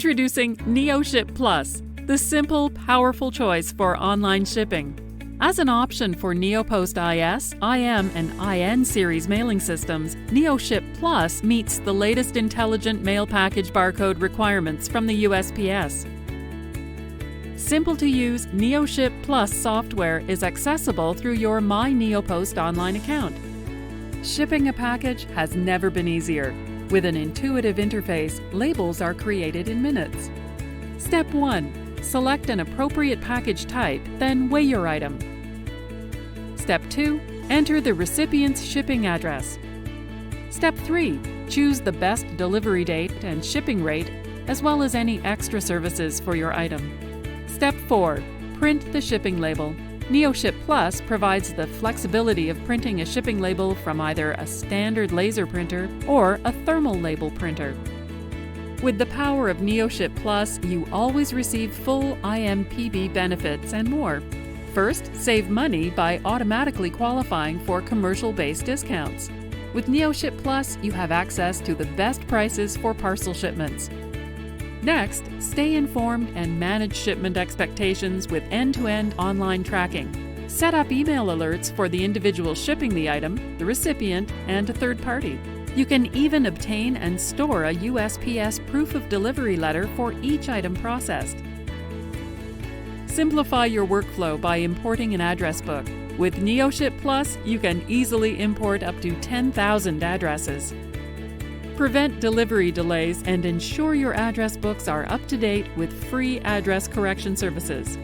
Introducing Neoship Plus, the simple, powerful choice for online shipping. As an option for NeoPost IS, IM, and IN series mailing systems, Neoship Plus meets the latest intelligent mail package barcode requirements from the USPS. Simple to use, Neoship Plus software is accessible through your My NeoPost online account. Shipping a package has never been easier. With an intuitive interface, labels are created in minutes. Step 1. Select an appropriate package type, then weigh your item. Step 2. Enter the recipient's shipping address. Step 3. Choose the best delivery date and shipping rate, as well as any extra services for your item. Step 4. Print the shipping label. Neoship Plus provides the flexibility of printing a shipping label from either a standard laser printer or a thermal label printer. With the power of Neoship Plus, you always receive full IMPB benefits and more. First, save money by automatically qualifying for commercial-based discounts. With Neoship Plus, you have access to the best prices for parcel shipments. Next, stay informed and manage shipment expectations with end-to-end online tracking. Set up email alerts for the individual shipping the item, the recipient, and a third party. You can even obtain and store a USPS proof of delivery letter for each item processed. Simplify your workflow by importing an address book. With Neoship Plus, you can easily import up to 10,000 addresses. Prevent delivery delays and ensure your address books are up to date with free address correction services.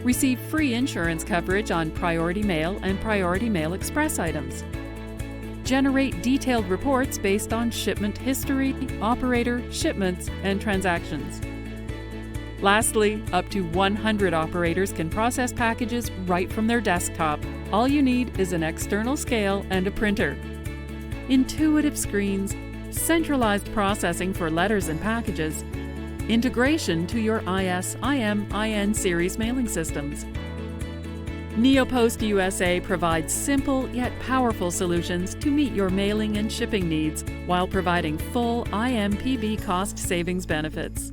Receive free insurance coverage on Priority Mail and Priority Mail Express items. Generate detailed reports based on shipment history, operator, shipments, and transactions. Lastly, up to 100 operators can process packages right from their desktop. All you need is an external scale and a printer. Intuitive screens, centralized processing for letters and packages, integration to your IS, IM, IN series mailing systems. NeoPost USA provides simple yet powerful solutions to meet your mailing and shipping needs while providing full IMPB cost savings benefits.